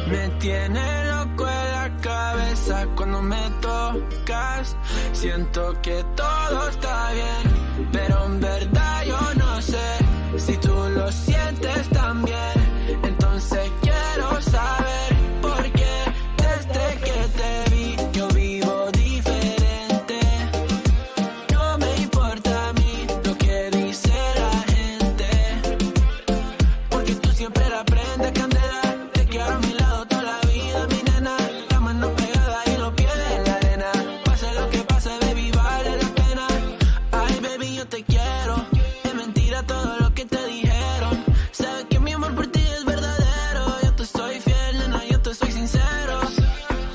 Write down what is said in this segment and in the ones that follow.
Me tiene loco en la cabeza cuando me tocas. Siento que todo está bien, pero en verdad yo no sé si tú lo sientes también. Entonces quiero saber por qué desde que te vi yo vivo diferente. No me importa a mí lo que dice la gente, porque tú siempre la prendes candela. Te quiero a mi lado toda la vida, mi nena. La mano pegada y los pies en la arena. Pase lo que pase, baby, vale la pena. Ay, baby, yo te quiero. Es mentira todo lo que te dijeron. Sabes que mi amor por ti es verdadero. Yo te soy fiel, nena, yo te soy sincero.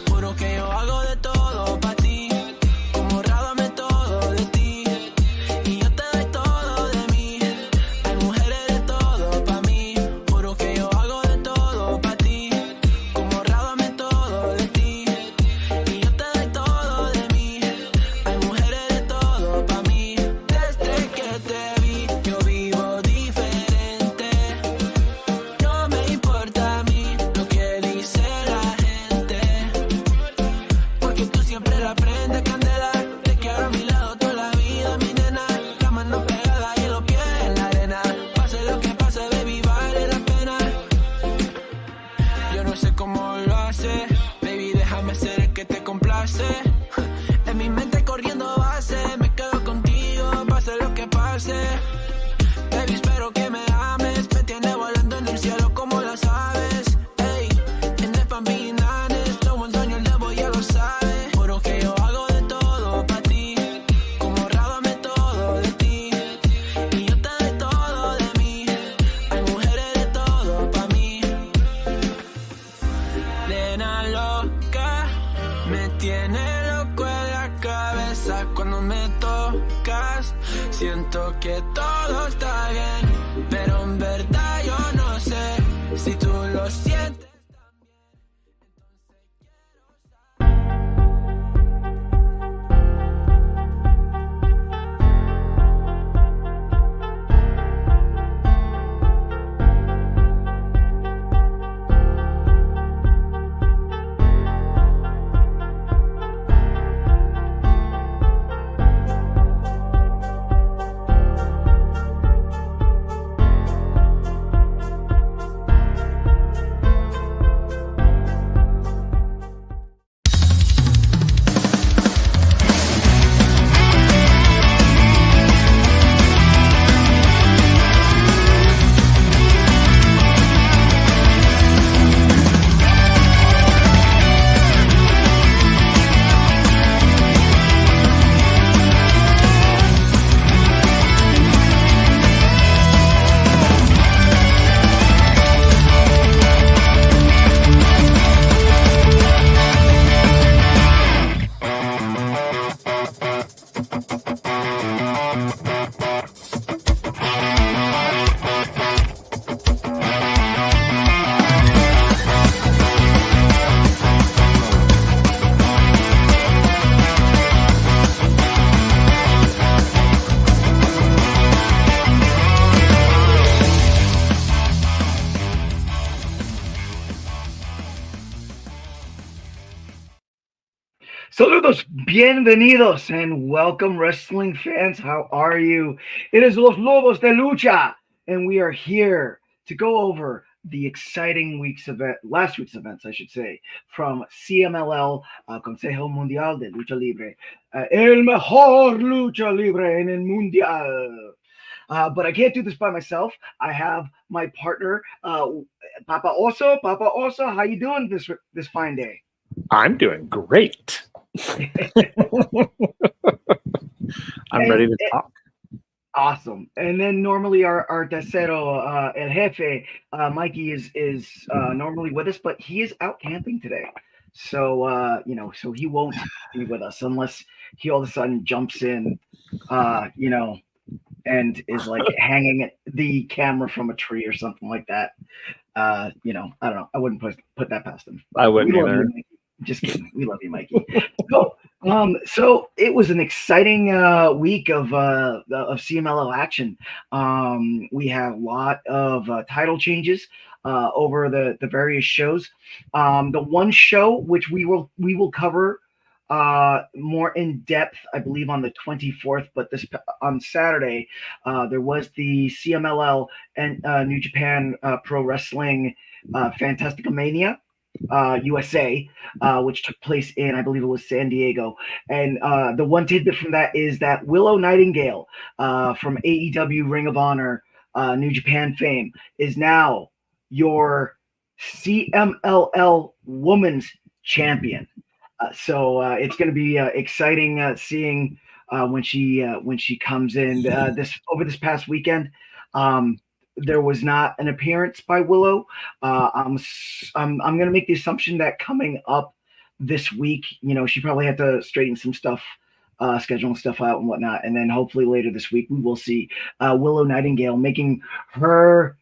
Juro que yo hago de todo pa' ti. Como rábame todo de ti. Y yo te doy todo de mí. Hay mujeres de todo pa' mí. Juro que yo hago de todo pa' ti. Como rábame todo de ti. Y yo te doy todo de mí. Hay mujeres de todo pa' mí. Desde que te vi yo vivo diferente. No me importa a mí lo que dice la gente, porque tú siempre la prendes candela. Te quiero a mi lado toda la vida, mi nena. La mano pegada y los pies en la arena. Pase lo que pase, baby, vale la pena. Yo no sé cómo lo hace, baby, déjame ser el que te complace. En mi mente corriendo base, me quedo contigo, pase lo que pase. Baby, espero que me ames, me tiene volando en el cielo como las aves. Ey, en el Pambinanes, todo un sueño el debo ya lo sabe. Juro que yo hago de todo pa' ti, como rábame todo de ti. Y yo te doy todo de mí, hay mujeres de todo pa' mí. Nena loca, me tiene loco en la cabeza cuando me tocas. Siento que todo está bien, pero en verdad yo no sé si tú lo sientes también. Saludos, bienvenidos, and welcome, wrestling fans. How are you? It is Los Lobos de Lucha, and we are here to go over the exciting last week's events, I should say, from CMLL, Consejo Mundial de Lucha Libre, el mejor lucha libre en el mundial. But I can't do this by myself. I have my partner, Papa Oso. Papa Oso, how you doing this fine day? I'm doing great. I'm ready to talk. Awesome. And then normally our tercero, El Jefe, Mikey is normally with us, but he is out camping today. So, so he won't be with us unless he all of a sudden jumps in, and is like hanging the camera from a tree or something like that. I don't know. I wouldn't put that past him. I wouldn't either. Just kidding. We love you, Mikey. So So it was an exciting week of CMLL action. We had a lot of title changes over the various shows. The one show which we will cover more in depth, I believe, on the 24th. But on Saturday, there was the CMLL and New Japan Pro Wrestling Fantastica Mania. USA, which took place in, I believe it was San Diego. And the one tidbit from that is that Willow Nightingale from AEW Ring of Honor, New Japan fame, is now your CMLL Women's Champion. So it's going to be exciting seeing when she comes in this past weekend. There was not an appearance by Willow. I'm going to make the assumption that coming up this week, she probably had to straighten some stuff, scheduling stuff out and whatnot, and then hopefully later this week we will see Willow Nightingale making her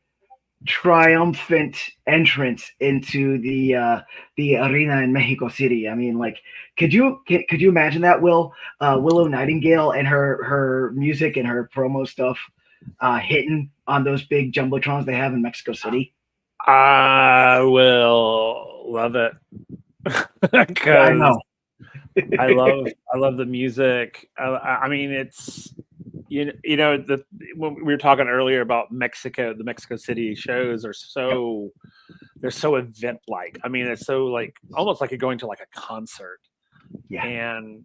triumphant entrance into the arena in Mexico City. I mean, like, could you imagine that, Willow Nightingale and her music and her promo stuff hitting on those big jumbotrons they have in Mexico City? I will love it. I know. I love the music. I mean, it's when we were talking earlier about Mexico, the Mexico City shows they're so event like. I mean, it's so like almost like you're going to like a concert. Yeah. And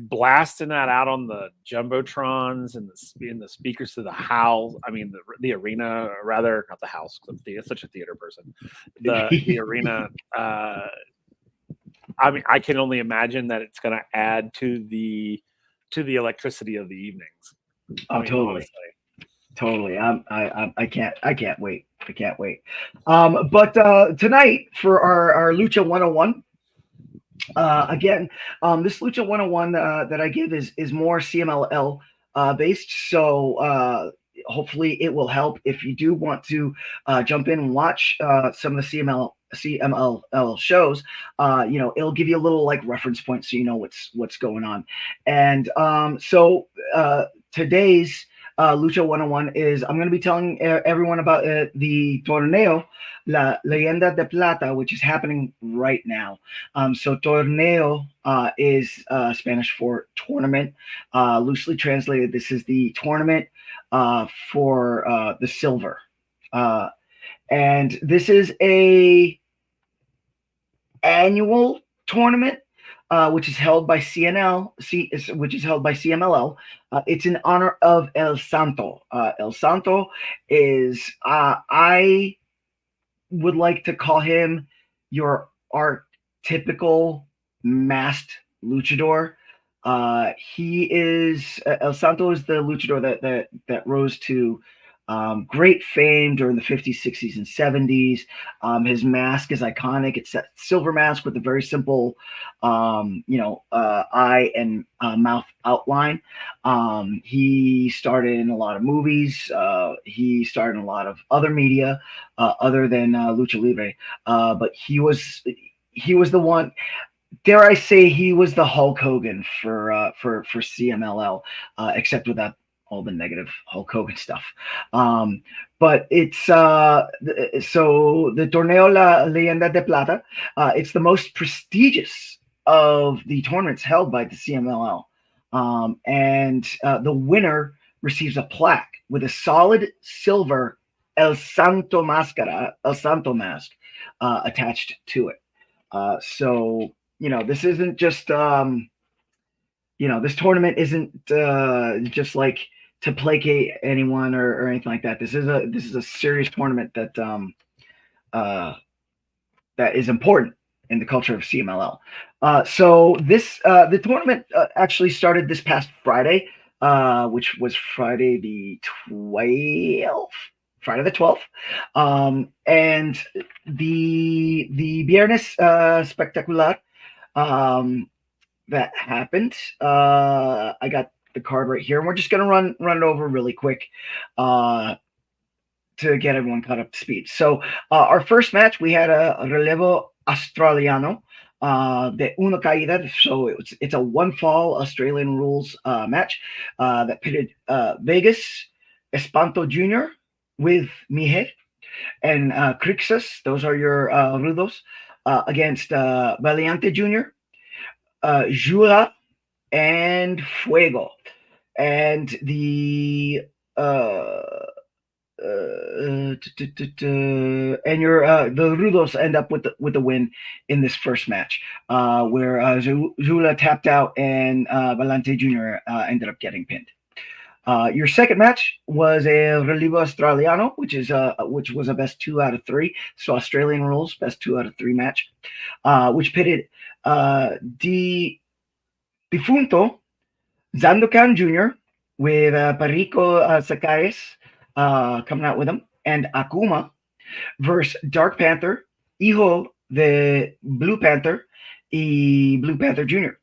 blasting that out on the jumbotrons and the speakers to the house. I mean, the arena, or rather, not the house. It's such a theater person. The arena. I mean, I can only imagine that it's going to add to the electricity of the evenings. Oh, totally. Totally. I can't wait. I can't wait. But tonight for our Lucha 101. Again, this Lucha 101 that I give is more CMLL based, so hopefully it will help if you do want to jump in and watch some of the CMLL shows. It'll give you a little like reference point so you know what's going on. And so today's Lucha 101 is I'm going to be telling everyone about the Torneo La Leyenda de Plata, which is happening right now. So Torneo is Spanish for tournament. Loosely translated, this is the tournament for the silver. And this is a annual tournament which is held by which is held by CMLL. It's in honor of El Santo. El Santo is, I would like to call him your archetypical masked luchador. He is El Santo is the luchador that rose to great fame during the 50s, 60s, and 70s. His mask is iconic. It's that silver mask with a very simple, eye and mouth outline. He started in a lot of movies. He started in a lot of other media other than Lucha Libre. But he was the one. Dare I say he was the Hulk Hogan for CMLL, except without all the negative Hulk Hogan stuff. But it's so the Torneo La Leyenda de Plata, it's the most prestigious of the tournaments held by the CMLL. And the winner receives a plaque with a solid silver El Santo mask attached to it. So, this isn't just, this tournament isn't just like to placate anyone or anything like that. This is a serious tournament that that is important in the culture of CMLL. So the tournament actually started this past Friday, which was Friday the 12th. And the Viernes Spectacular that happened. I got the card right here, and we're just going to run it over really quick to get everyone caught up to speed. So our first match, we had a Relevo Australiano de una caída. So it's a one fall Australian rules match that pitted Vegas Espanto Jr. with Mije and Crixus. Those are your rudos against Valiante Jr., Jura, and Fuego. And the and your the Rudos end up with the win in this first match, where Zula tapped out and Valente Jr. Ended up getting pinned. Your second match was a Relevo Australiano, which was a best 2 out of 3. So Australian rules, best 2 out of 3 match, which pitted Defunto Zandokan Jr. with Perico Sakaes coming out with him, and Akuma versus Dark Panther, Hijo de Blue Panther, y Blue Panther Jr.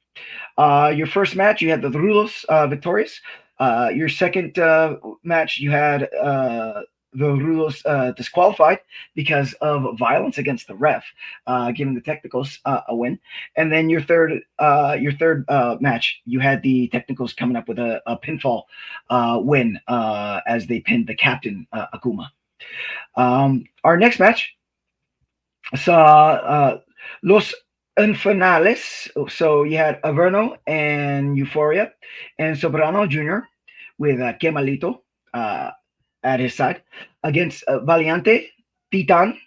Your first match, you had the Rudos victorious. Your second match, you had the Rudos disqualified because of violence against the ref, giving the Technicals a win. And then your third match, you had the Technicals coming up with a pinfall win as they pinned the captain, Akuma. Our next match saw Los Infernales. So you had Averno and Euphoria and Sobrano Jr. with Kemalito at his side against Valiante, Titan,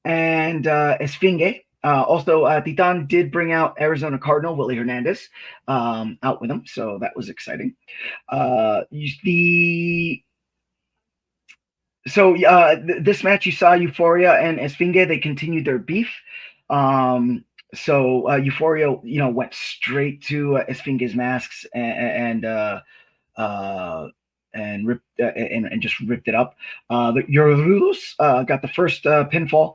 and Esfinge. Also, Titan did bring out Arizona Cardinal Willie Hernandez out with him, so that was exciting. This match, you saw Euphoria and Esfinge. They continued their beef. So Euphoria, went straight to Esfinge's masks and just ripped it up. Your Rudos got the first pinfall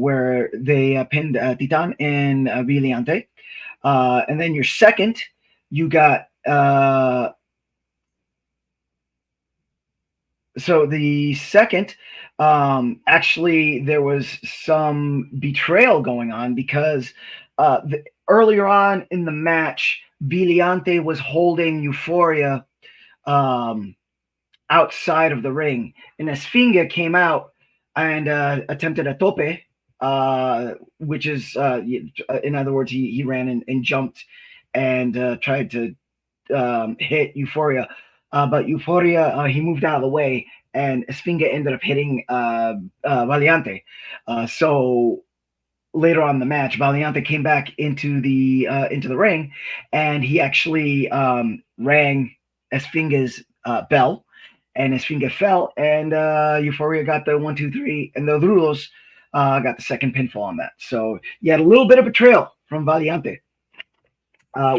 where they pinned Titan and Viliante. And then your second, you got so the second, actually, there was some betrayal going on because earlier on in the match, Viliante was holding Euphoria outside of the ring, and Esfinge came out and attempted a tope, which is, in other words, he ran and jumped and tried to hit Euphoria. But Euphoria, he moved out of the way, and Esfinge ended up hitting Valiante. So later on in the match, Valiante came back into the ring, and he actually rang Esfinge's bell, and Esfinge fell, and Euphoria got the 1, 2, 3, and the Rudos got the second pinfall on that. So you had a little bit of betrayal from Valiante,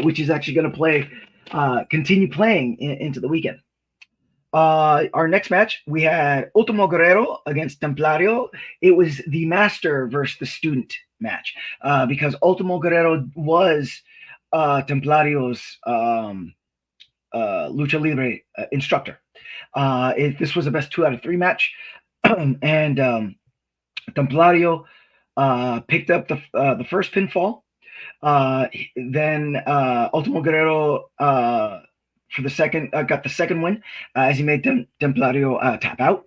which is actually going to continue playing into the weekend. Our next match, we had Ultimo Guerrero against Templario. It was the master versus the student match because Ultimo Guerrero was Templario's Lucha Libre instructor. This was a best 2 out of 3 match, and Templario picked up the first pinfall. Then Ultimo Guerrero for the second got the second win as he made Templario tap out.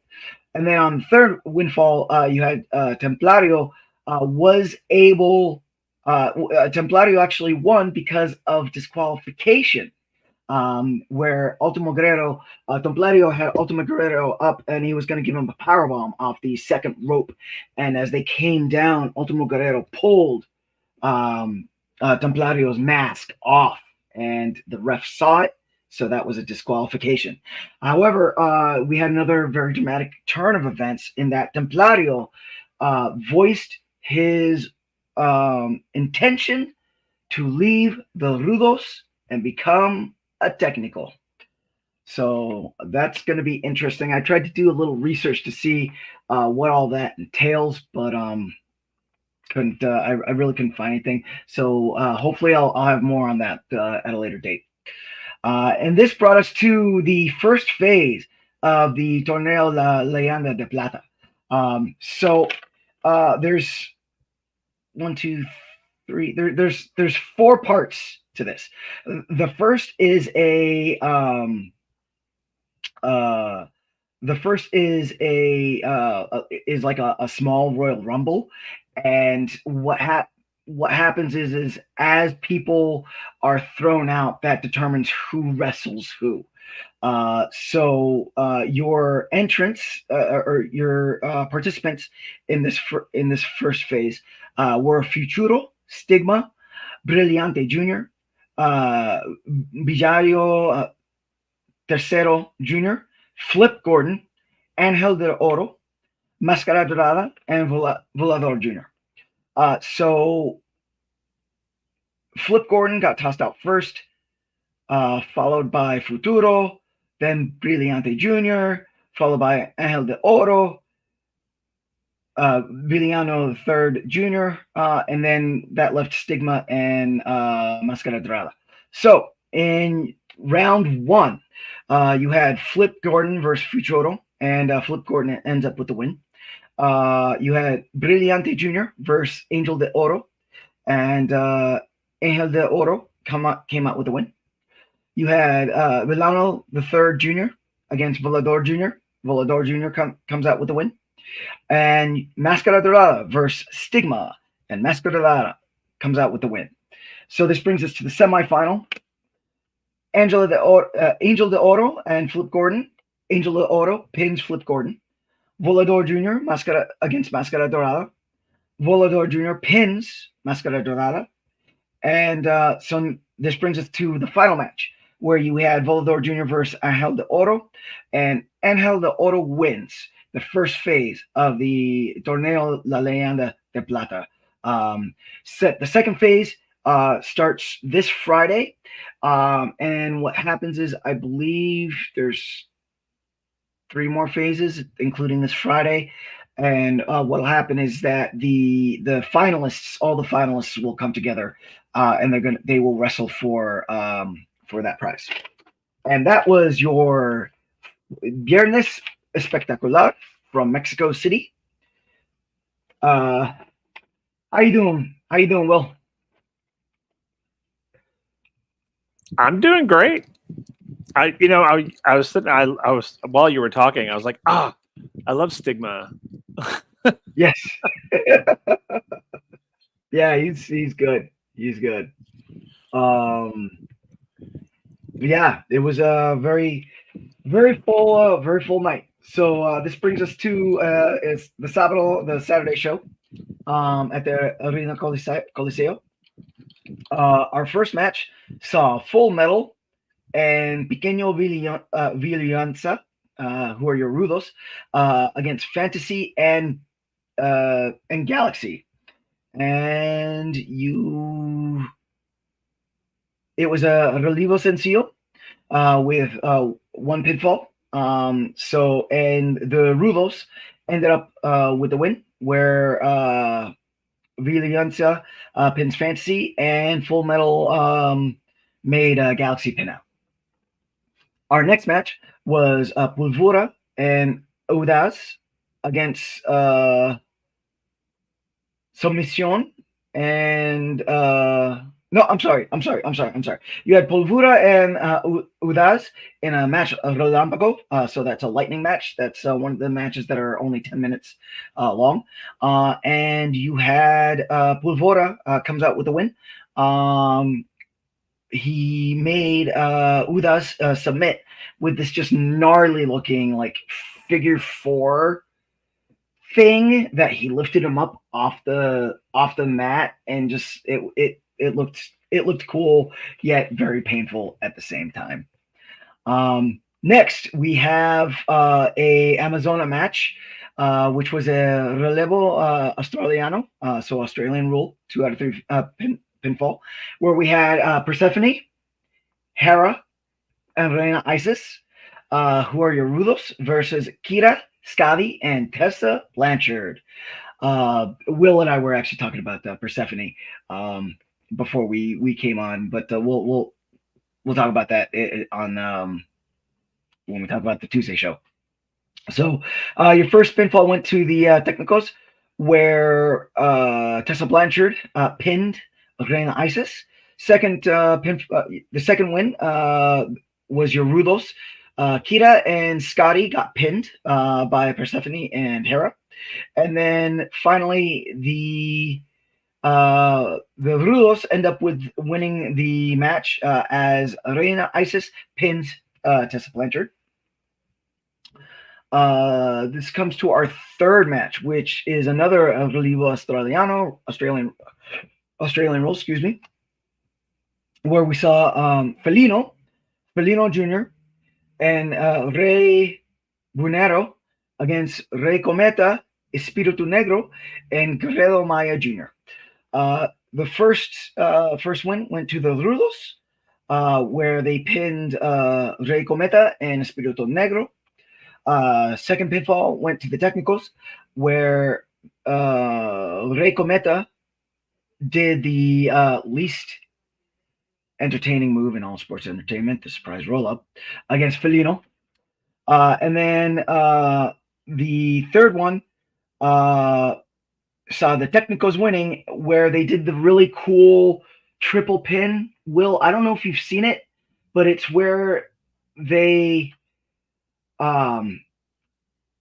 And then on the third windfall, you had Templario was able. Templario actually won because of disqualification. Where Ultimo Guerrero, Templario had Ultimo Guerrero up, and he was going to give him a powerbomb off the second rope. And as they came down, Ultimo Guerrero pulled Templario's mask off, and the ref saw it, so that was a disqualification. However, we had another very dramatic turn of events in that Templario voiced his intention to leave the Rudos and become a technical. So that's going to be interesting. I tried to do a little research to see what all that entails, but couldn't. I really couldn't find anything. So hopefully I'll have more on that at a later date. And this brought us to the first phase of the Torneo La Leyenda de Plata. So there's 1, 2, three. There's four parts to this. The first is a is like a small Royal Rumble, and what happens is as people are thrown out, that determines who wrestles who. So your entrants or your participants in this first phase were Futuro, Stigma, Brillante Jr., Villario Tercero Jr., Flip Gordon, Angel de Oro, Máscara Dorada, and Volador Jr. So Flip Gordon got tossed out first, followed by Futuro, then Brillante Jr., followed by Angel de Oro, Villano III Jr., and then that left Stigma and Máscara Dorada. So in round one, you had Flip Gordon versus Futuro, and Flip Gordon ends up with the win. You had Brillante Jr. versus Angel de Oro, and Angel de Oro came out with the win. You had Villano III Jr. against Volador Jr. Volador Jr. comes out with the win. And Máscara Dorada versus Stigma, and Máscara Dorada comes out with the win. So this brings us to the semifinal. Angel de Oro and Flip Gordon. Angel de Oro pins Flip Gordon. Volador Jr. against Máscara Dorada. Volador Jr. pins Máscara Dorada. And so this brings us to the final match, where you had Volador Jr. versus Angel de Oro, and Angel de Oro wins the first phase of the Torneo La Leyenda de Plata. The second phase starts this Friday, and what happens is, I believe there's 3 more phases, including this Friday. And what'll happen is that all the finalists will come together, and they will wrestle for that prize. And that was your Viernes Espectacular from Mexico City. How you doing? Will? I'm doing great. I was sitting. I was while you were talking. I was like, I love Stigma. Yes. Yeah, he's good. He's good. Yeah, it was a very full night. So this brings us to it's the Saturday show at the Arena Coliseo. Our first match saw Full Metal and Pequeño Villanza, who are your Rudos, against Fantasy and Galaxy. And it was a Relevo Sencillo with 1 pinfall. And the Rudos ended up with the win, where Villanza pins Fantasy, and Full Metal made Galaxy pin out. Our next match was Pulvura and Audaz against Submission and no, I'm sorry. You had Pulvura and Audaz in a match of Relámpago, so that's a lightning match. That's one of the matches that are only 10 minutes long. And you had Pulvura comes out with the win. He made Audaz submit with this just gnarly looking like figure 4 thing that he lifted him up off the mat, and just it looked cool, yet very painful at the same time. Next, we have a Amazona match, which was a Relevo Australiano, so Australian rule, 2 out of 3 pinfall, where we had Persephone, Hera, and Reina Isis, who are your Rudos, versus Kira, Scotty, and Tessa Blanchard. Will and I were actually talking about Persephone before we came on, but we'll talk about that on when we talk about the Tuesday show. So your first pinfall went to the Technicos, where Tessa Blanchard pinned Reina Isis. The second win was your Rudos. Kira and Scotty got pinned by Persephone and Hera. And then finally, the Rudos end up with winning the match as Reina Isis pins Tessa Blanchard. This comes to our third match, which is another Relevo Australian rules, excuse me, where we saw Felino Jr. and Rey Brunero against Rey Cometa, Espiritu Negro, and Guerrero Maya Jr. The first win went to the Rudos, where they pinned Rey Cometa and Espiritu Negro. Second pinfall went to the Technicals, where Rey Cometa did the least entertaining move in all sports entertainment, the surprise roll-up, against Felino. And then the third one saw the Technicals winning, where they did the really cool triple pin. Will, I don't know if you've seen it, but it's where they the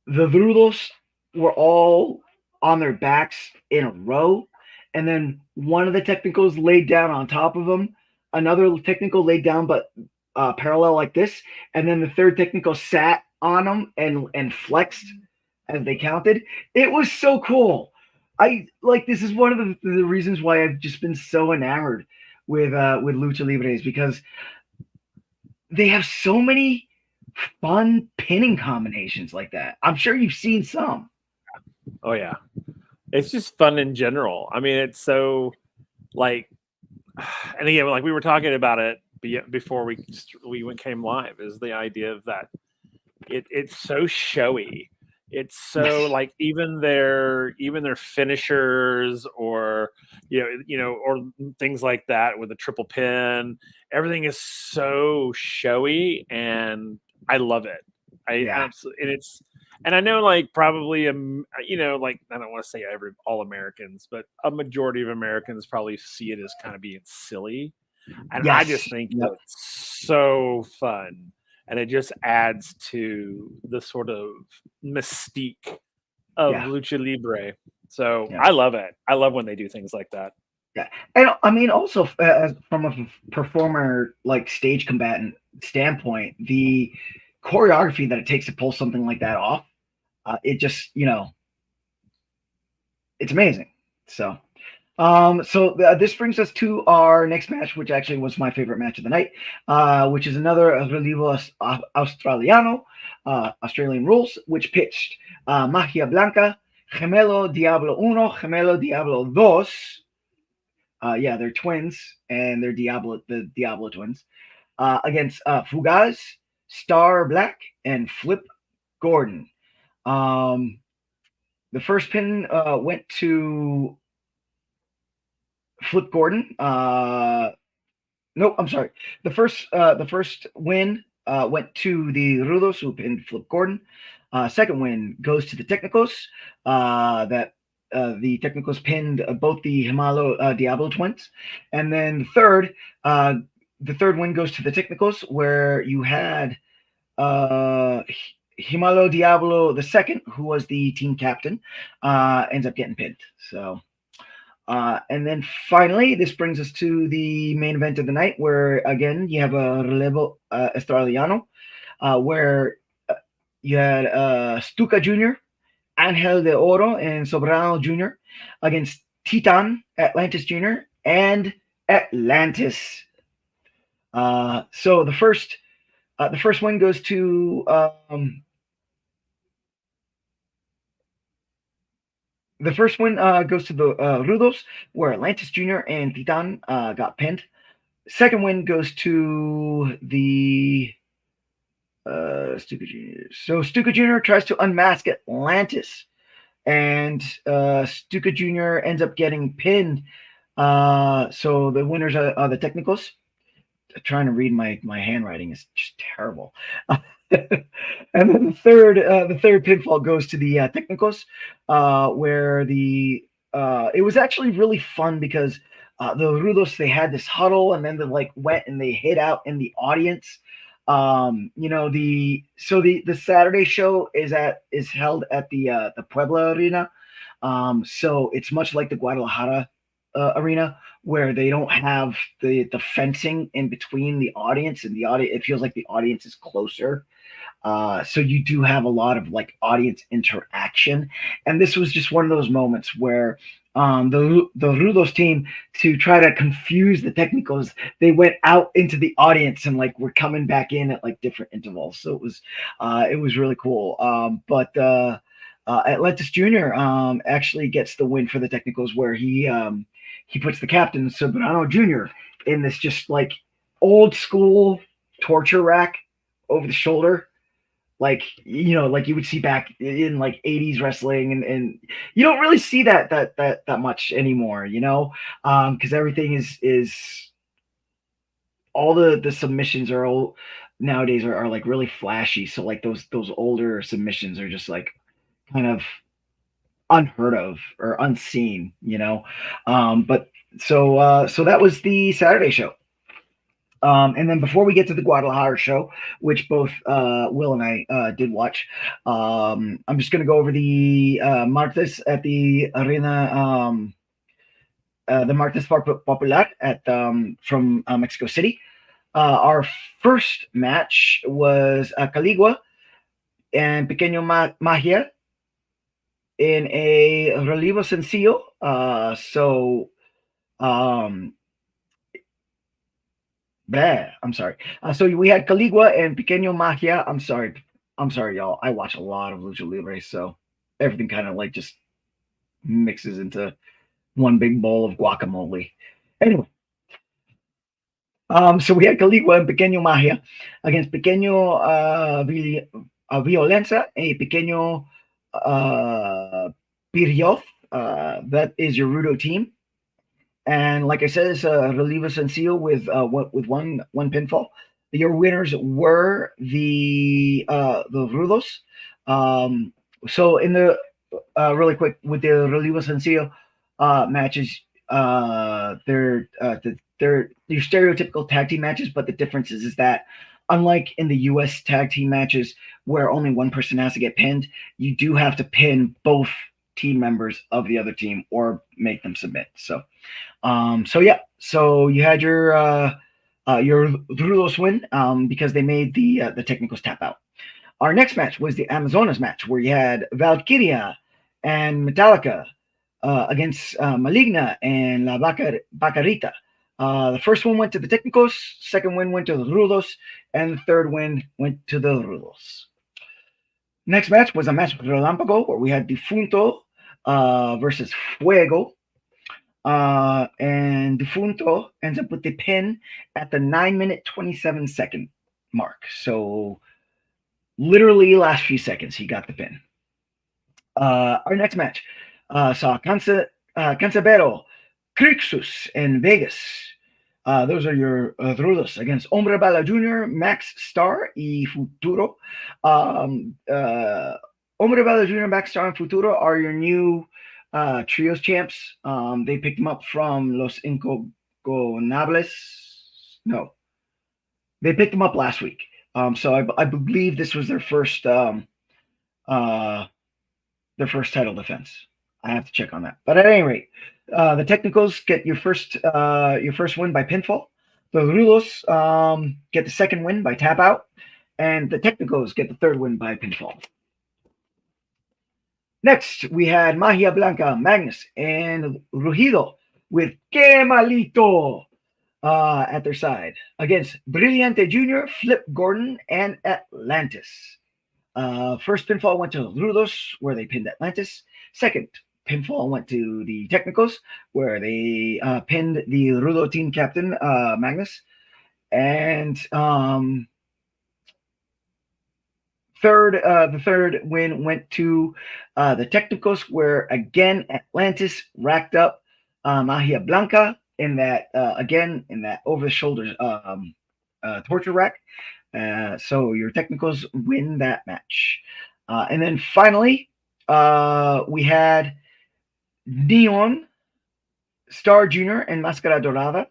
Rudos were all on their backs in a row, and then one of the Technicals laid down on top of them, another Technical laid down but parallel like this, and then the third Technical sat on them and flexed as they counted. It was so cool. This is one of the reasons why I've just been so enamored with Lucha Libres, because they have so many fun pinning combinations like that. I'm sure you've seen some. Oh yeah, it's just fun in general. I mean, it's so like, and again, like we were talking about it before we came live, is the idea of that it's so showy. It's so like even their finishers or or things like that with a triple pin, everything is so showy, and I love it. Absolutely, and I know like probably like I don't want to say all Americans, but a majority of Americans probably see it as kind of being silly, and yes. I just think it's so fun. And it just adds to the sort of mystique of Lucha Libre. So I love it. I love when they do things like that. Yeah. And I mean, also from a performer, like stage combatant standpoint, the choreography that it takes to pull something like that off, it just, it's amazing. So, this brings us to our next match, which actually was my favorite match of the night, which is another Relevo Australiano, Australian rules, which pitched Magia Blanca, Gemelo Diablo Uno, Gemelo Diablo Dos. They're twins, and they're the Diablo twins, against Fugaz, Star Black, and Flip Gordon. The first pin went to Flip Gordon. Nope, I'm sorry. The first win went to the Rudos, who pinned Flip Gordon. Second win goes to the Technicals. The Technicals pinned both the Himalo Diablo twins, and then the third win goes to the Technicals, where you had Himalo Diablo II, who was the team captain, ends up getting pinned. So. And then finally, this brings us to the main event of the night, where again you have a Relevo Australiano, where you had Stuka Jr., Angel de Oro, and Sobrano Jr. against Titan, Atlantis Jr., and Atlantis. So the first win goes to the Rudos, where Atlantis Jr. and Titan got pinned. Second win goes to the Stuka Jr. So Stuka Jr. tries to unmask Atlantis, and Stuka Jr. ends up getting pinned. So the winners are the Technicals. Trying to read my handwriting is just terrible. And then the third pinfall goes to the Technicals, where it was actually really fun, because the Rudos, they had this huddle, and then they like went and they hid out in the audience. The Saturday show is held at the Puebla Arena. So it's much like the Guadalajara arena, where they don't have the fencing in between the audience and the audience. It feels like the audience is closer. So you do have a lot of like audience interaction, and this was just one of those moments where the Rudos team, to try to confuse the technicals, they went out into the audience and like were coming back in at like different intervals. So it was really cool. But Atlantis Jr. Actually gets the win for the technicals, where he puts the captain Soberano Jr. in this just like old school torture rack over the shoulder, like like you would see back in like 80s wrestling, and you don't really see that much anymore, because everything is all the submissions are all nowadays are like really flashy. So like those older submissions are just like kind of unheard of or unseen, but so that was the Saturday show. And then before we get to the Guadalajara show, which both Will and I did watch, I'm just going to go over the Martes at the Arena, the Martes Popular at from Mexico City. Our first match was Caligua and Pequeño Magia in a relevo sencillo. I'm sorry. So we had Caligua and Pequeño Magia. I'm sorry, y'all. I watch a lot of Lucha Libre, so everything kind of like just mixes into one big bowl of guacamole. Anyway, so we had Caligua and Pequeño Magia against Pequeño Violencia and Pequeño Pirioth. That is your Rudo team. And like I said, it's a relevo sencillo with one pinfall. Your winners were the Rudos. So in the really quick with the relevo sencillo matches, they're your stereotypical tag team matches, but the difference is that unlike in the U.S. tag team matches where only one person has to get pinned, you do have to pin both team members of the other team or make them submit. So you had your Rudos win because they made the technicals tap out. Our next match was the Amazonas match, where you had Valkyria and Metallica against Maligna and La Bacarita. The first one went to the technicals, second win went to the Rudos, and the third win went to the Rudos. Next match was a match with Relámpago, where we had Defunto versus Fuego. And Defunto ends up with the pin at the 9-minute 27-second mark. So literally last few seconds he got the pin. Our next match saw Cancerbero, Crixus, and Vegas. Those are your Rudos against Hombre Bala Jr., Max Star, y Futuro. Hombre Bala Jr., Max Star, and Futuro are your new trios champs. They picked them up from Los Incogonables. No, they picked them up last week. So I believe this was their first title defense. I have to check on that. But at any rate, the technicals get your first win by pinfall. The Rudos get the second win by tap out, and the technicals get the third win by pinfall. Next, we had Magia Blanca, Magnus, and Rugido with Que Malito at their side against Brillante Jr., Flip Gordon, and Atlantis. First pinfall went to Rudos, where they pinned Atlantis. Second pinfall went to the technicals, where they pinned the Rudo team captain, Magnus. And the third win went to the technicals, where again Atlantis racked up Magia Blanca in that over the shoulders torture rack. So your technicals win that match. And then finally we had Neon Star Junior and Máscara Dorada.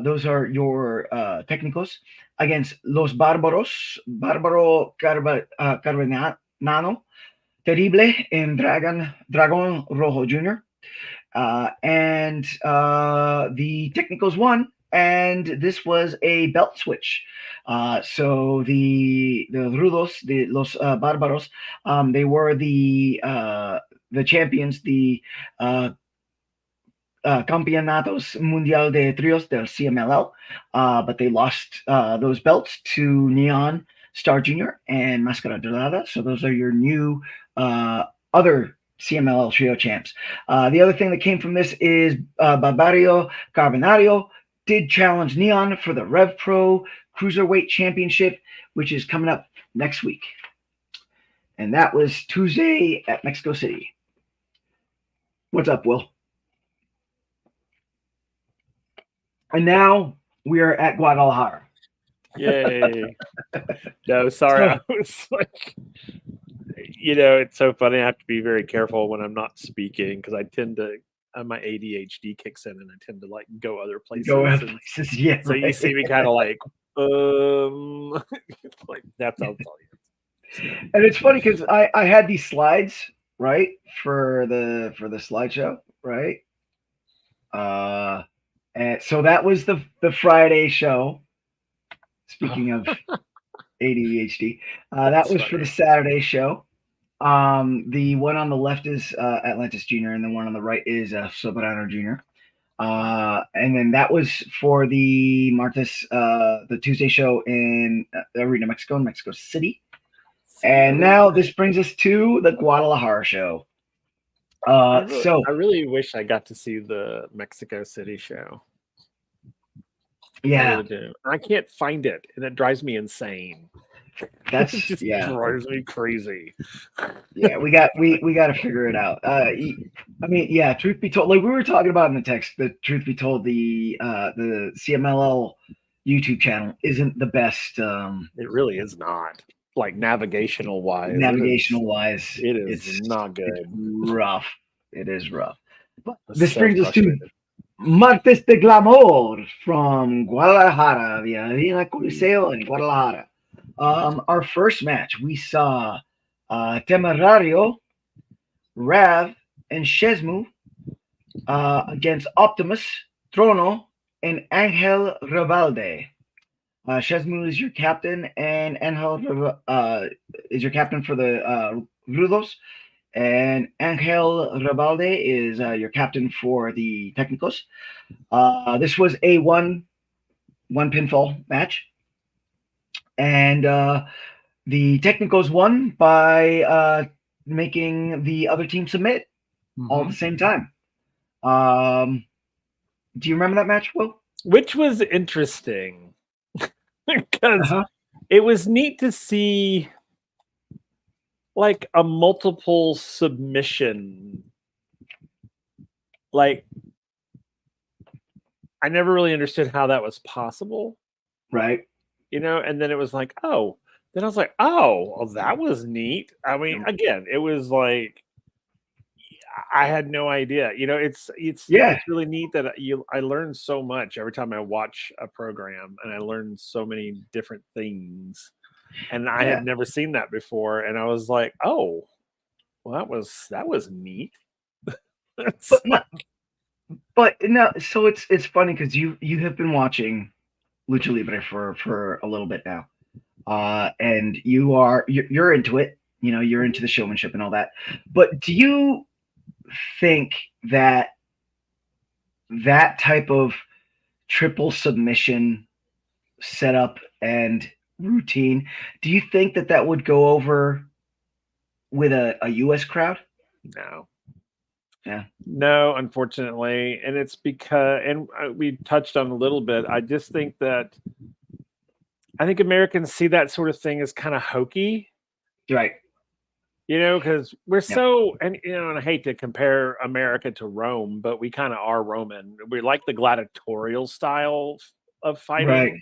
Those are your técnicos against Los Bárbaros, Bárbaro Carvenano, Terrible, and Dragon Rojo Jr. And the Technicals won, and this was a belt switch. So the Rudos, Los Bárbaros, they were the champions, the Campeonatos Mundial de Trios del CMLL, but they lost those belts to Neon, Star Junior, and Máscara Dorada. So those are your new other CMLL trio champs. The other thing that came from this is Barbario Carbonario did challenge Neon for the Rev Pro Cruiserweight Championship, which is coming up next week. And that was Tuesday at Mexico City. What's up, Will? And now we are at Guadalajara. Yay. No, sorry. I was like, it's so funny. I have to be very careful when I'm not speaking because I tend to, my ADHD kicks in and I tend to like go other places. Yeah. So you see me kind of like, like that's how I'll tell you. And it's funny because I had these slides, right, for the slideshow, right? And so that was the Friday show. Speaking of ADHD, that was funny. For the Saturday show. The one on the left is Atlantis Jr. and the one on the right is Soberano Jr. And then that was for the the Tuesday show in Arena Mexico in Mexico City. And now this brings us to the Guadalajara show. I really wish I got to see the Mexico City show. Yeah, I really do. I can't find it, and it drives me insane. That's it just drives me crazy. Yeah, we got to figure it out. I mean, yeah. Truth be told, like we were talking about in the text, the truth be told, the CMLL YouTube channel isn't the best. It really is not. Like navigational wise, it is not good. It's rough. It is rough. But this brings us to Martes de Glamour from Guadalajara, the Arena Coliseo in Guadalajara. Our first match, we saw Temerario, Rav, and Shezmu against Optimus, Trono, and Angel Rebalde. Shezmu is your captain, and Angel is your captain for the Rudos, and Angel Rebalde is your captain for the Technicos. This was a one pinfall match, and the Technicos won by making the other team submit all at the same time. Do you remember that match, Will? Which was interesting. Because it was neat to see like a multiple submission. Like I never really understood how that was possible. Right. And then it was like, oh, then I was like, oh, well, that was neat. I mean, again, it was like I had no idea. It's really neat that I learn so much every time I watch a program, and I learn so many different things. And I had never seen that before, and I was like, oh, well, that was neat. But no, so it's funny because you have been watching Lucha Libre for a little bit now, and you're into it. You're into the showmanship and all that. But do you think that type of triple submission setup and routine, do you think that would go over with a US crowd? No. Yeah. No, unfortunately. And it's because, and we touched on a little bit, I just think that I think Americans see that sort of thing as kind of hokey. Right. Because we're so, and and I hate to compare America to Rome, but we kind of are Roman. We like the gladiatorial style of fighting. Right.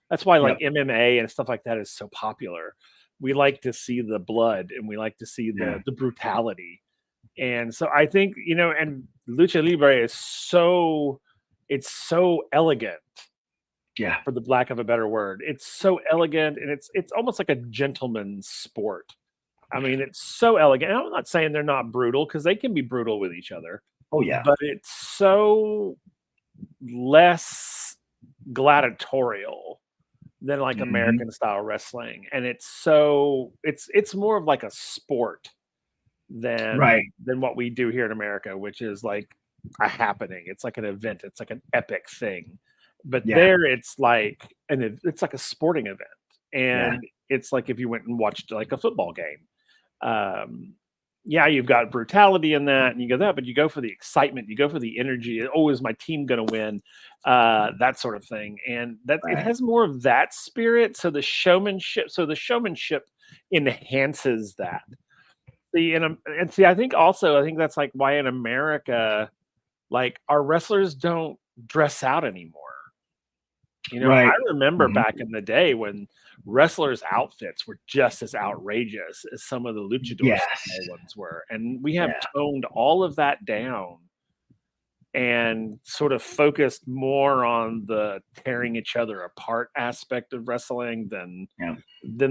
That's why like MMA and stuff like that is so popular. We like to see the blood and we like to see the brutality. And so I think, and Lucha Libre is it's so elegant, Yeah. for the lack of a better word. It's so elegant, and it's almost like a gentleman's sport. I mean, it's so elegant. And I'm not saying they're not brutal, because they can be brutal with each other, Oh yeah. but it's so less gladiatorial than like American style wrestling, and it's more of like a sport Right. than what we do here in America, which is like a happening. It's like an event. It's like an epic thing. But Yeah. there, it's like it's like a sporting event, Yeah. and it's like if you went and watched like a football game. Yeah, you've got brutality in that, and you go that, but you go for the excitement, you go for the energy. Oh, is my team going to win? That sort of thing, and that it Right. has more of that spirit. So the showmanship enhances that. See, and see, I think that's like why in America, like our wrestlers don't dress out anymore. Right. I remember back in the day when wrestlers' outfits were just as outrageous as some of the luchador Yes. style ones were, and we have Yeah. toned all of that down and sort of focused more on the tearing each other apart aspect of wrestling than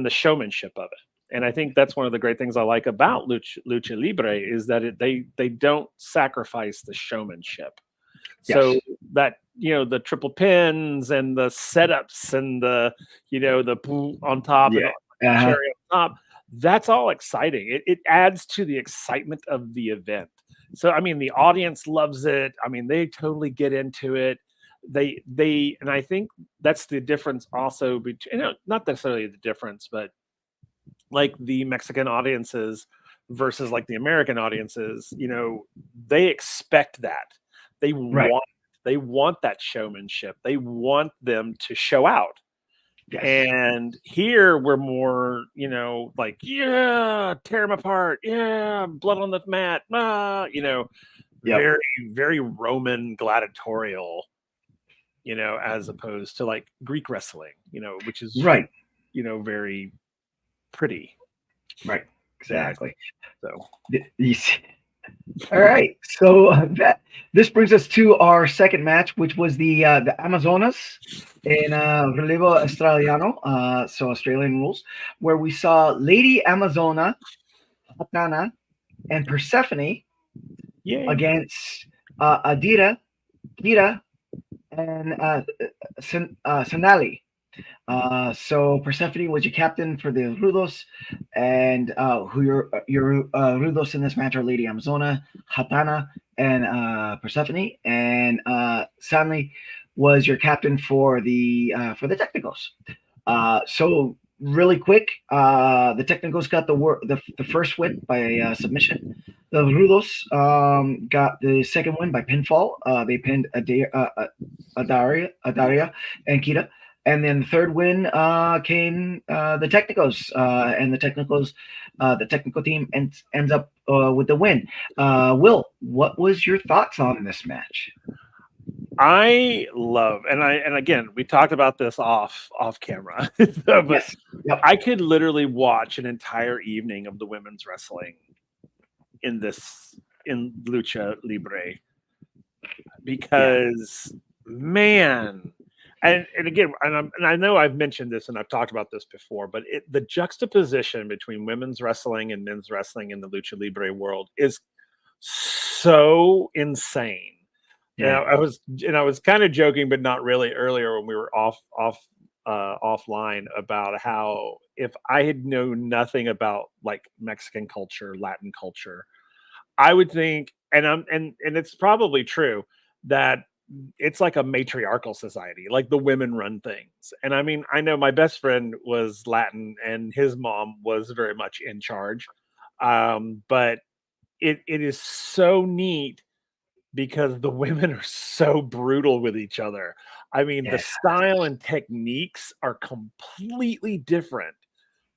the showmanship of it. And I think that's one of the great things I like about Lucha Libre is that they don't sacrifice the showmanship. So Yes. that the triple pins and the setups and the the on top and cherry on top, that's all exciting. It adds to the excitement of the event. So I mean, the audience loves it. I mean, they totally get into it. And I think that's the difference also between not necessarily the difference, but like the Mexican audiences versus like the American audiences, they expect that. They want that showmanship. They want them to show out. Yes. And here we're more, like, yeah, tear them apart. Yeah, blood on the mat. Very, very Roman gladiatorial, as opposed to like Greek wrestling, which is very pretty. Right. Exactly. So you see. All right. So this brings us to our second match, which was the Amazonas in Relevo Australiano, so Australian rules, where we saw Lady Amazona, Hatana, and Persephone against Adira, Kira, and Sonali. So Persephone was your captain for the Rudos, and who your Rudos in this match are Lady Amazona, Hatana, and Persephone, and Sanli was your captain for the Technicals. So really quick, the Technicals got the first win by submission. The Rudos got the second win by pinfall. They pinned Adaria and Kita. And then the third win came the Technicals, and the technical team ends up with the win. Will, what was your thoughts on this match? I love, and again, we talked about this off camera, but I could literally watch an entire evening of the women's wrestling in Lucha Libre because man. And again, and I know I've mentioned this and I've talked about this before, but the juxtaposition between women's wrestling and men's wrestling in the Lucha Libre world is so insane. Yeah, I was kind of joking, but not really earlier when we were offline about how if I had known nothing about like Mexican culture, Latin culture, I would think, and it's probably true that it's like a matriarchal society, like the women run things. And I mean, I know my best friend was Latin and his mom was very much in charge. But it is so neat because the women are so brutal with each other. I mean, the style and techniques are completely different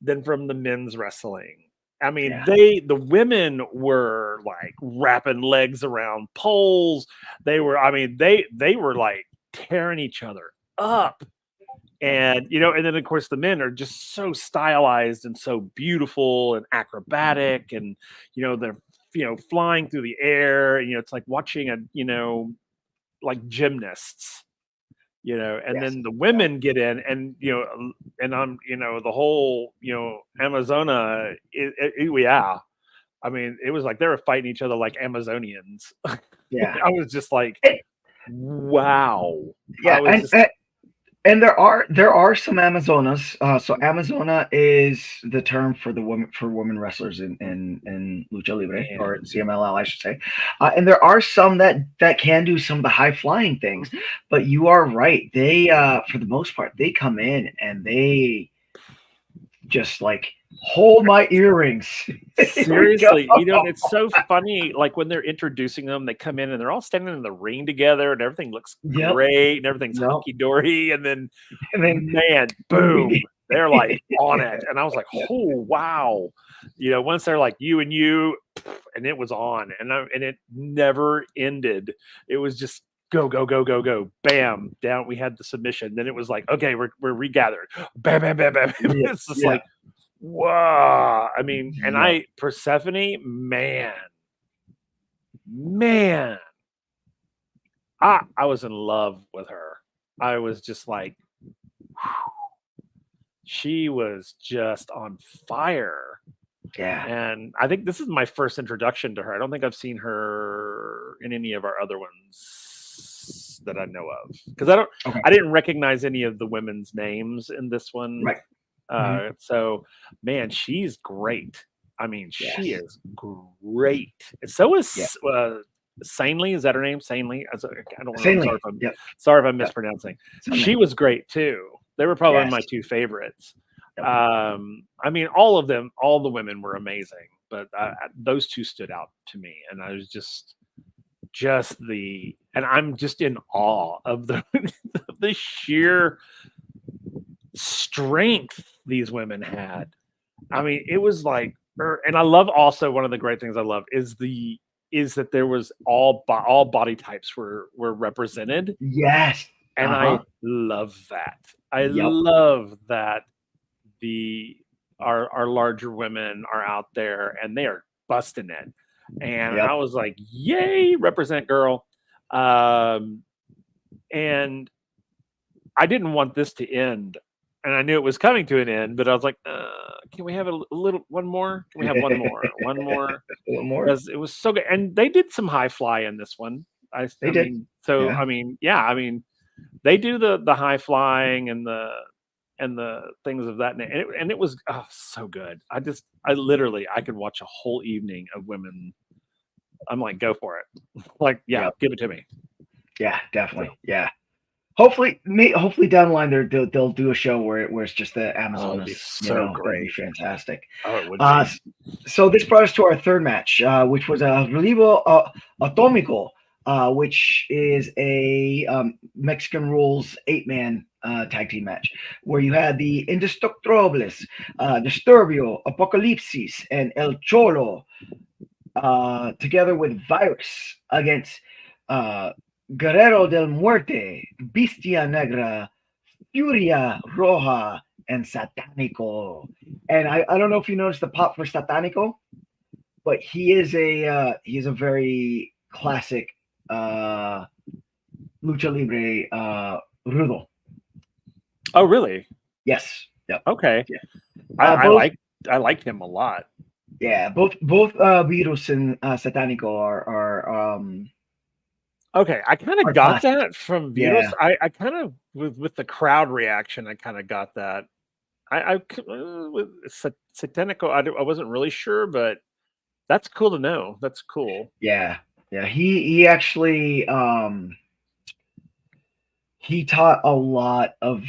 than from the men's wrestling. I mean, the women were like wrapping legs around poles. They were like tearing each other up. And, and then of course the men are just so stylized and so beautiful and acrobatic and, they're flying through the air. It's like watching like gymnasts. And Yes. then the women get in, and and I'm the whole Amazona. Yeah, I mean, it was like they were fighting each other like Amazonians. Yeah. I was just like, wow. Yeah, I was and there are some Amazonas. So Amazona is the term for women wrestlers in Lucha Libre, or CMLL, I should say. And there are some that can do some of the high flying things. But you are right. They for the most part, they come in and they just like hold my earrings. Seriously, it's so funny. Like when they're introducing them, they come in and they're all standing in the ring together, and everything looks great, and everything's hunky dory. And then, man, boom, they're like on it, and I was like, oh wow, once they're like you and you, and it was on, and it never ended. It was just go, go, go, go, go, bam, down. We had the submission. Then it was like, okay, we're regathered. Bam, bam, bam, bam. It's just like, wow. I mean, and Persephone, man, I was in love with her. I was just like, she was just on fire. Yeah. And I think this is my first introduction to her. I don't think I've seen her in any of our other ones that I know of, because I didn't recognize any of the women's names in this one. Right. So, man, she's great. I mean, she is great. And so is Sanely. Is that her name? Sanely. I don't know. Sorry if I'm mispronouncing. She was great too. They were probably my two favorites. I mean, all of them, all the women were amazing, but those two stood out to me, and I was and I'm just in awe of the sheer strength these women had. I mean, it was like, and I love also, one of the great things I love is that there was all body types were represented. Yes. And I love that. I love that our larger women are out there and they are busting it. And I was like, yay, represent, girl. And I didn't want this to end. And I knew it was coming to an end, but I was like, can we have one more? Can we have one more? One more? One more? Because it was so good. And they did some high fly in this one. They did. So, I mean, they do the high flying and the things of that. And it was so good. I could watch a whole evening of women. I'm like, go for it. Like, give it to me. Yeah, definitely. Yeah. Hopefully down the line they'll do a show where it's just the Amazonas. So great. That'd be fantastic. Oh, it would be. So this brought us to our third match, which was a Relevo Atomico, which is a Mexican rules 8-man tag team match, where you had the Indestructibles, Disturbio, Apocalipsis, and El Cholo, together with Virus against Guerrero del Muerte, Bestia Negra, Furia Roja, and Satanico. And I don't know if you noticed the pop for Satanico, but he is a very classic lucha libre rudo. Oh, really? Yes. Yep. Okay. Yeah. I liked him a lot. Yeah, both Virus and Satanico are okay, I kind of got that from Virus. Yeah. I kind of with the crowd reaction, I kind of got that. With Satanico, I wasn't really sure, but that's cool to know. That's cool. Yeah. He actually he taught a lot of,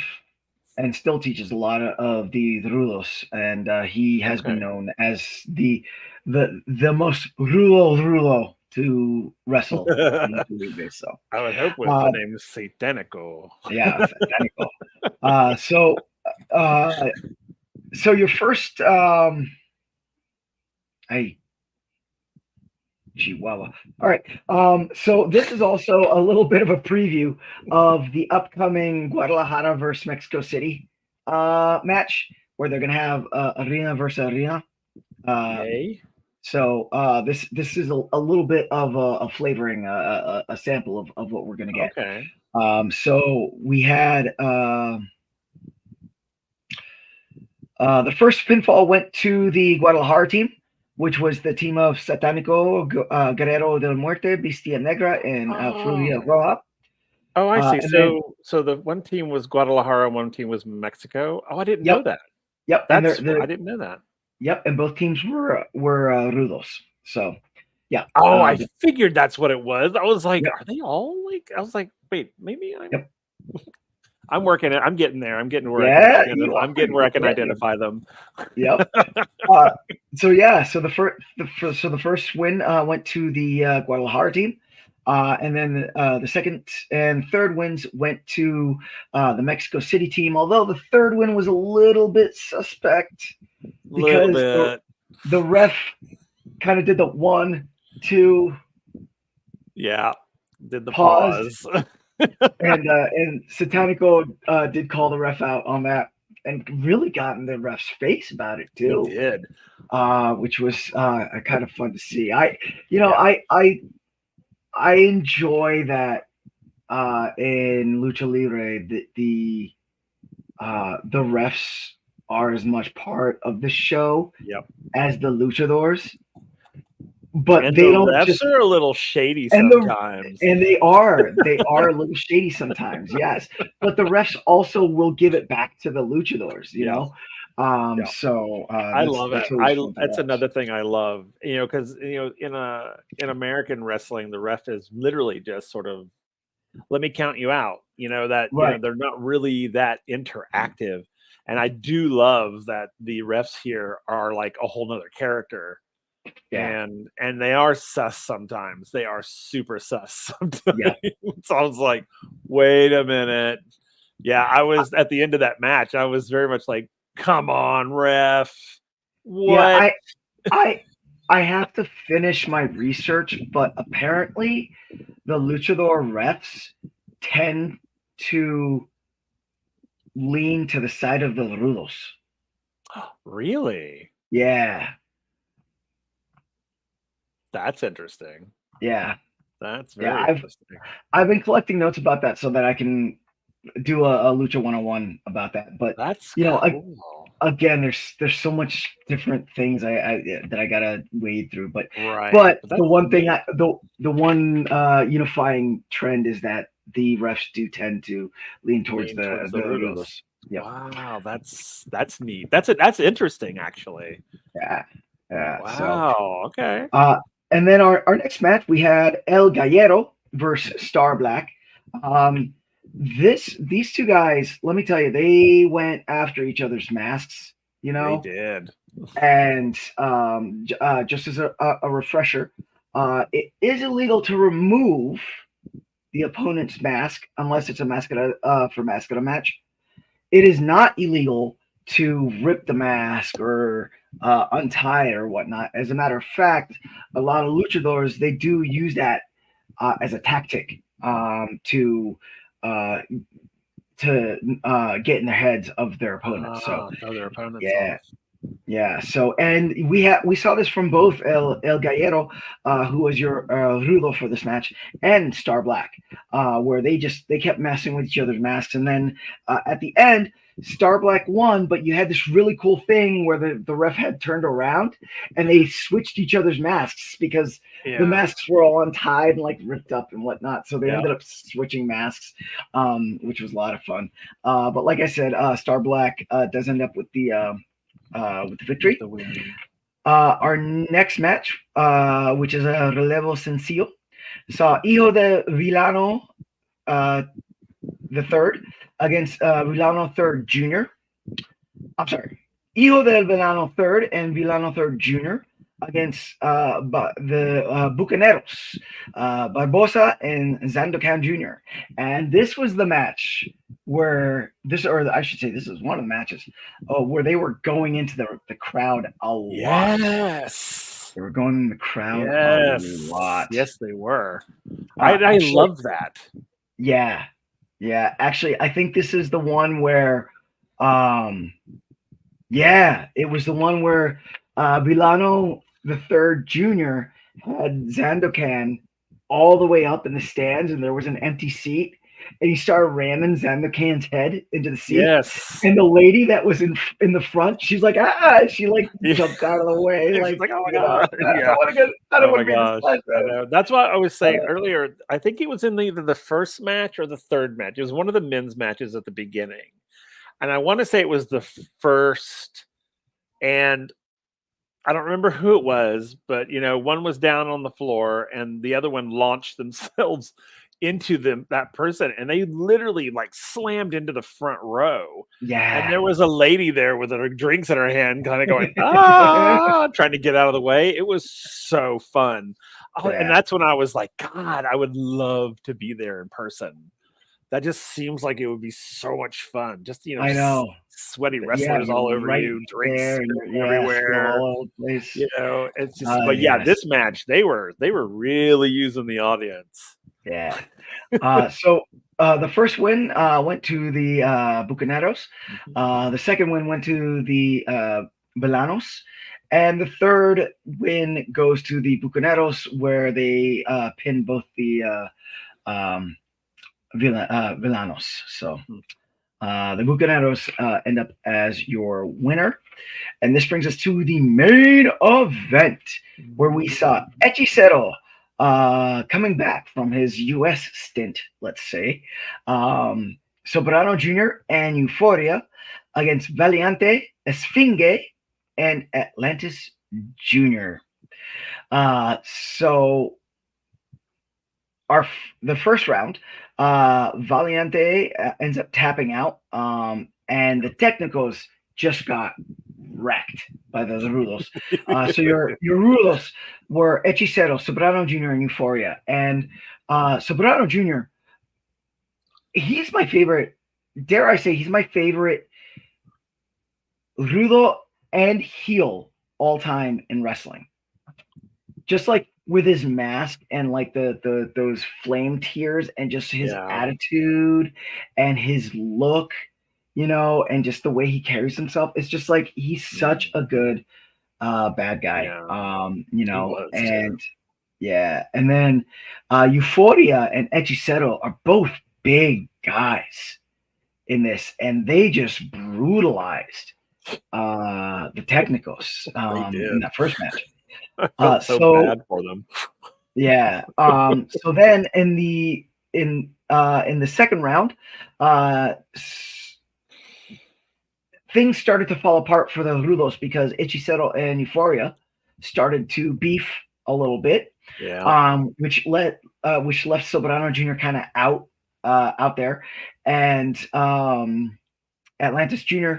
and still teaches a lot of the rudos, and he has been known as the most rudo to wrestle. So I would hope with the name Satanico. Yeah, Satanico. So your first Chihuahua. All right. So this is also a little bit of a preview of the upcoming Guadalajara versus Mexico City match, where they're going to have arena versus arena. So this is a little bit of a flavoring, a sample of what we're gonna get. Okay. So we had the first pinfall went to the Guadalajara team, which was the team of Satánico, Guerrero del Muerte, Bestia Negra, and Furia Roja. Oh, I see. And So the one team was Guadalajara, one team was Mexico. Oh, I didn't Yep. know that. Yep, I and didn't know that. Yep, and both teams were Rudos. So yeah. Oh, I figured that's what it was. I was like, Yep. are they all like? I was like, wait, maybe I'm. Yep. I'm working it. I'm getting there. I'm getting where I'm getting where I can identify them. Yep. So the first win went to the Guadalajara team, and then the second and third wins went to the Mexico City team. Although the third win was a little bit suspect because the ref kind of did the 1, 2. Yeah, did the pause. And Satánico did call the ref out on that and really got in the ref's face about it too. He did. Which was kind of fun to see. I enjoy that in Lucha Libre the refs are as much part of the show as the luchadors. But and they the don't refs just are a little shady sometimes. And they are a little shady sometimes, yes. But the refs also will give it back to the luchadors, you know. So I love it. That's another thing I love, because in American wrestling, the ref is literally just sort of, let me count you out. They're not really that interactive, and I do love that the refs here are like a whole nother character. Yeah. And they are sus sometimes. They are super sus sometimes. Yeah. So I was like, wait a minute. Yeah, I was at the end of that match. I was very much like, come on, ref. What? Yeah, I have to finish my research, but apparently the luchador refs tend to lean to the side of the rudos. Really? Yeah. That's interesting. Yeah. That's very interesting. I've been collecting notes about that so that I can do a Lucha 101 about that. But that's cool. Again, there's so much different things that I gotta wade through. But the one thing the one unifying trend is that the refs do tend to lean towards the rudos. Yeah. Wow, that's neat. That's interesting, actually. Yeah. Wow. Okay. And then our next match, we had El Gallero versus Star Black. These two guys, let me tell you, they went after each other's masks. They did. And just as a refresher, it is illegal to remove the opponent's mask unless it's a for mask at a match. It is not illegal to rip the mask or untie it or whatnot. As a matter of fact, a lot of luchadors, they do use that as a tactic to get in the heads of their opponents. Yeah. So, and we saw this from both El Gallero, who was your Rudo for this match, and Star Black, where they kept messing with each other's masks, and then at the end, Star Black won, but you had this really cool thing where the ref had turned around and they switched each other's masks because the masks were all untied and like ripped up and whatnot. So they ended up switching masks, which was a lot of fun. But like I said, Star Black does end up with the victory. Our next match, which is a relevo sencillo, saw Hijo de Villano the third against Villano third Jr. I'm sorry, Hijo del Villano third and Villano third Jr. against the Bucaneros, Barbosa and Zandokan Jr. And this was the match where this is one of the matches where they were going into the crowd a lot. Yes. They were going in the crowd a lot. Yes, they were. I love that. Yeah. Yeah. Actually, I think this is the one where it was the one where Villano the third junior had Zandokan all the way up in the stands, and there was an empty seat, and he started ramming Zandokan's head into the seat. Yes. And the lady that was in the front, she's like, she like jumped out of the way, She's like, oh my god, yeah. I don't Oh want my to gosh, be I know. That's why I was saying earlier. I think he was in either the first match or the third match. It was one of the men's matches at the beginning, and I want to say it was the first. And I don't remember who it was, but one was down on the floor, and the other one launched themselves into that person, and they literally like slammed into the front row. Yeah. And there was a lady there with her drinks in her hand, kind of going, trying to get out of the way. It was so fun. And that's when I was like, God, I would love to be there in person. That just seems like it would be so much fun. Just, I know. Sweaty wrestlers all over you, drinks everywhere. It's just, but this match, they were really using the audience. Yeah. So the first win went to the Bucaneros. The second win went to the Villanos. And the third win goes to the Bucaneros, where they pinned both the Villanos. So the Bucaneros end up as your winner. And this brings us to the main event, where we saw Hechicero coming back from his U.S. stint, let's say. Soberano Jr. and Euphoria against Valiante, Esfinge, and Atlantis Jr. So the first round, Valiante ends up tapping out, and the Technicals just got wrecked by the Rudos. So your Rudos were Hechicero, Soberano Jr., and Euphoria. And Soberano Jr., he's my favorite, dare I say, he's my favorite Rudo and heel all time in wrestling. Just like with his mask and like those flame tears and just his attitude and his look, and just the way he carries himself. It's just like he's such a good bad guy. And then Euphoria and Hechicero are both big guys in this, and they just brutalized the Technicals in that first match. I felt so bad for them. Yeah. So then in the second round, things started to fall apart for the Rudos because Hechicero and Euphoria started to beef a little bit. Yeah. Which left Soberano Jr. kind of out there, and Atlantis Jr.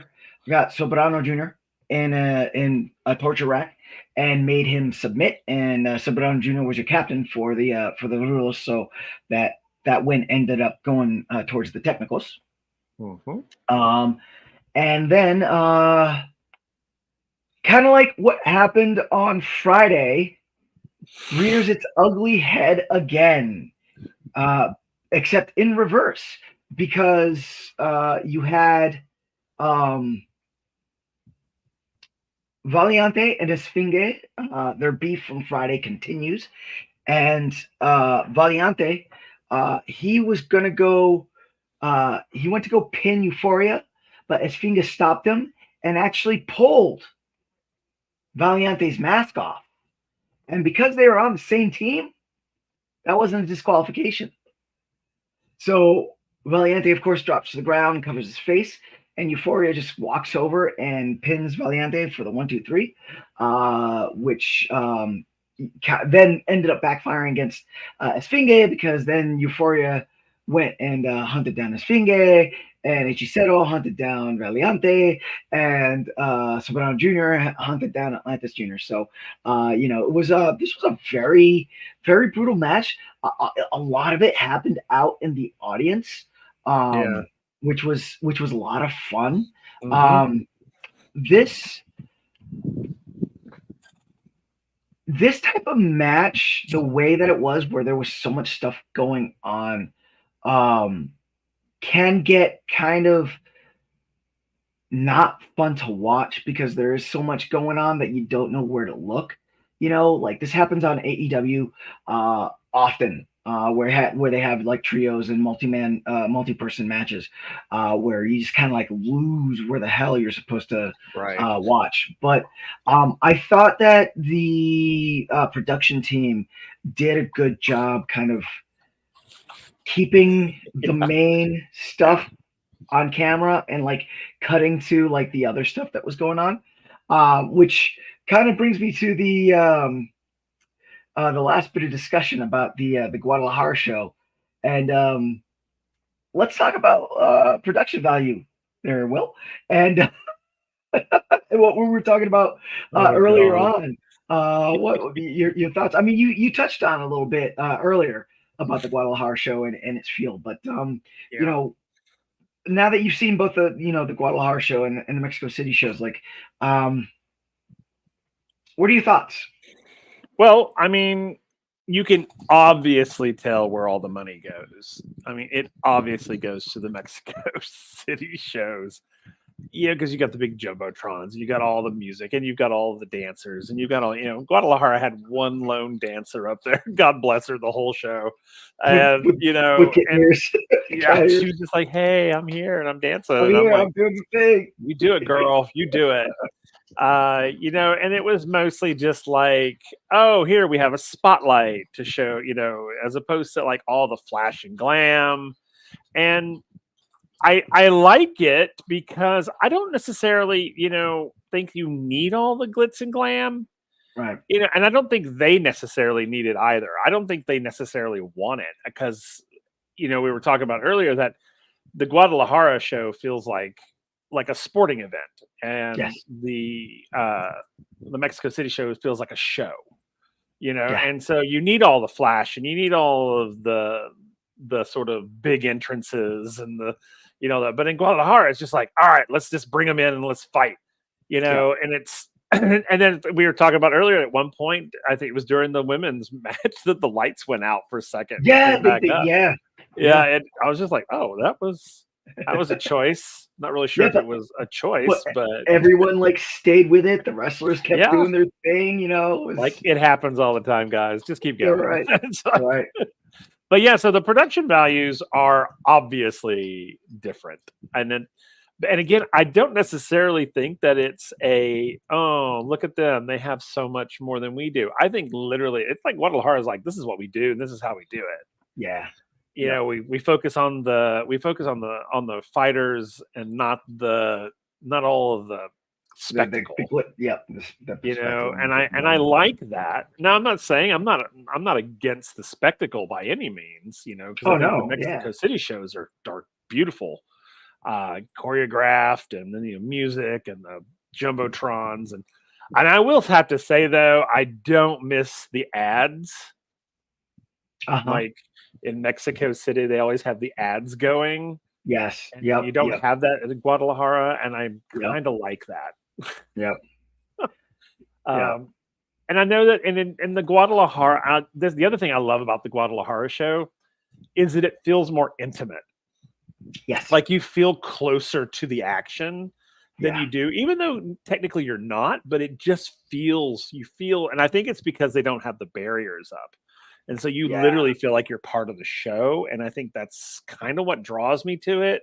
got Soberano Jr. in a torture rack and made him submit, and Soberano Jr. was your captain for the Rudos, so that win ended up going towards the Technicals. And then kind of like what happened on Friday, rears its ugly head again, except in reverse, because you had Valiante and Esfinge, their beef from Friday continues, and Valiante, he went to go pin Euphoria, but Esfinge stopped him and actually pulled Valiante's mask off. And because they were on the same team, that wasn't a disqualification. So Valiante, of course, drops to the ground, covers his face, and Euphoria just walks over and pins Valiante for the 1-2-3, which then ended up backfiring against Esfinge, because then Euphoria went and hunted down Esfinge, and Hechicero hunted down Valiante, and Soberano Jr. hunted down Atlantis Jr. So, it was this was a very, very brutal match. A lot of it happened out in the audience, which was a lot of fun. This type of match, the way that it was, where there was so much stuff going on, can get kind of not fun to watch, because there is so much going on that you don't know where to look. you know, like this happens on AEW often, where they have like trios and multi-person matches, where you just kind of like lose where the hell you're supposed to watch. But I thought that the production team did a good job kind of keeping the main stuff on camera and like cutting to like the other stuff that was going on, which kind of brings me to the last bit of discussion about the Guadalajara show, and let's talk about production value there, Will, and what we were talking about earlier on. What would be your thoughts? I mean, you touched on a little bit earlier about the Guadalajara show and its feel, but you know, now that you've seen both the the Guadalajara show and the Mexico City shows, like, what are your thoughts? Well, I mean, you can obviously tell where all the money goes. I mean, it obviously goes to the Mexico City shows. Yeah, because you got the big jumbotrons, you got all the music, and you've got all the dancers, and you've got all, Guadalajara had one lone dancer up there. God bless her, the whole show. And, with and yeah, she was just like, hey, I'm here and I'm dancing. I'm here, I'm doing the thing. You do it, girl. You do it. And it was mostly just like, oh, here we have a spotlight to show, as opposed to like all the flash and glam. And I like it because I don't necessarily, think you need all the glitz and glam. Right. And I don't think they necessarily need it either. I don't think they necessarily want it because, we were talking about earlier that the Guadalajara show feels like a sporting event, and the Mexico City show feels like a show, and so you need all the flash and you need all of the sort of big entrances and but in Guadalajara it's just like, all right, let's just bring them in and let's fight, and it's and then we were talking about earlier at one point, I think it was during the women's match, that the lights went out for a second. Yeah. And I was just like, oh, that was a choice. Not really sure if it was a choice, but everyone like stayed with it. The wrestlers kept doing their thing, like it happens all the time, guys. Just keep going. Right. Right. But yeah, so the production values are obviously different. And again, I don't necessarily think that it's look at them, they have so much more than we do. I think literally it's like Guadalajara is like, this is what we do and this is how we do it. Yeah. We focus on the fighters and not all of the spectacle. And I like that. Now I'm not saying I'm not against the spectacle by any means, because the Mexico City shows are beautiful, choreographed, and then music and the jumbotrons, and I will have to say though, I don't miss the ads. Like in Mexico City, they always have the ads going. Yes. You don't have that in Guadalajara, and I kind of like that. Yep. And I know that in the Guadalajara, there's the other thing I love about the Guadalajara show is that it feels more intimate. Yes. Like you feel closer to the action than you do, even though technically you're not, but it just feels, and I think it's because they don't have the barriers up. And so you literally feel like you're part of the show. And I think that's kind of what draws me to it.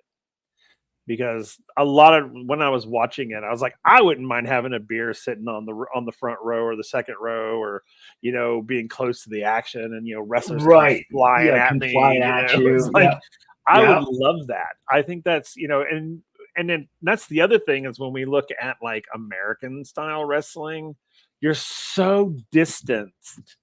Because a lot of when I was watching it, I was like, I wouldn't mind having a beer sitting on the front row or the second row, or being close to the action, and wrestlers flying at me. I would love that. I think that's and then that's the other thing is when we look at like American style wrestling, you're so distanced.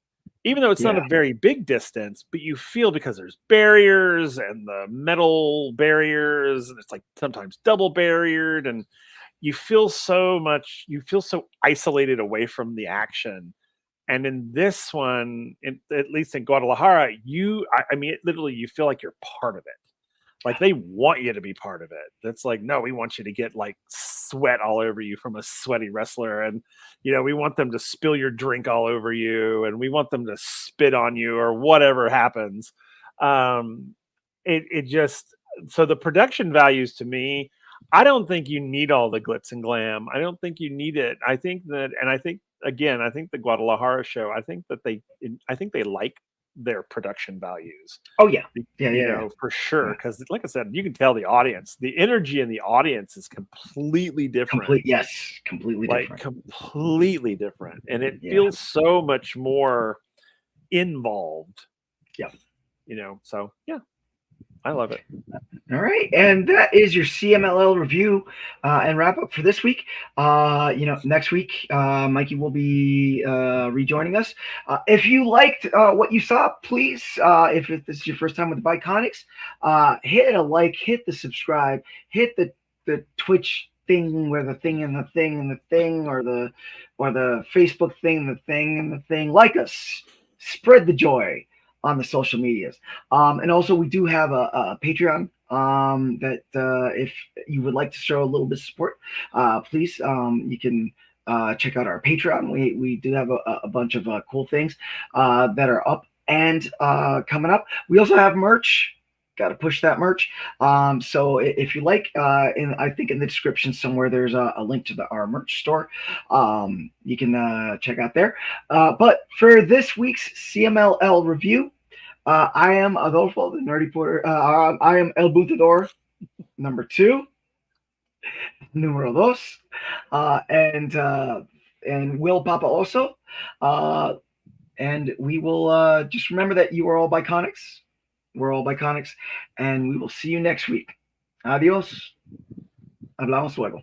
Even though it's not a very big distance, but you feel because there's barriers and the metal barriers, and it's like sometimes double barriered, and you feel so isolated away from the action. And in this one, at least in Guadalajara, literally you feel like you're part of it. Like they want you to be part of it. That's like, no, we want you to get like sweat all over you from a sweaty wrestler. And, we want them to spill your drink all over you. And we want them to spit on you or whatever happens. So the production values to me, I don't think you need all the glitz and glam. I don't think you need it. I think again, I think the Guadalajara show, I think they like their production values. Oh yeah, you know, for sure. Because like I said, you can tell the audience, the energy in the audience is completely different. Completely different, and it feels so much more involved. Yeah, you know. So yeah, I love it. All right, and that is your CMLL review and wrap up for this week. You know, next week, Mikey will be rejoining us. If you liked what you saw, please, if this is your first time with the Biconics, hit a like, hit the subscribe, hit the Twitch thing where the thing and the thing and the thing, or the Facebook thing and the thing and the thing. Like us, spread the joy on the social medias. And also we do have a Patreon that if you would like to show a little bit of support, please, you can check out our Patreon. We do have a bunch of cool things that are up and coming up. We also have merch. Got to push that merch. So if you like, I think in the description somewhere there's a link to our merch store. You can check out there. But for this week's CMLL review, I am Adolfo, the Nerdy Porter. I am El Butador, number 2, numero dos, and Will Papa also. And we will just remember that you are all Biconics. We're all Biconics, and we will see you next week. Adios. Hablamos luego.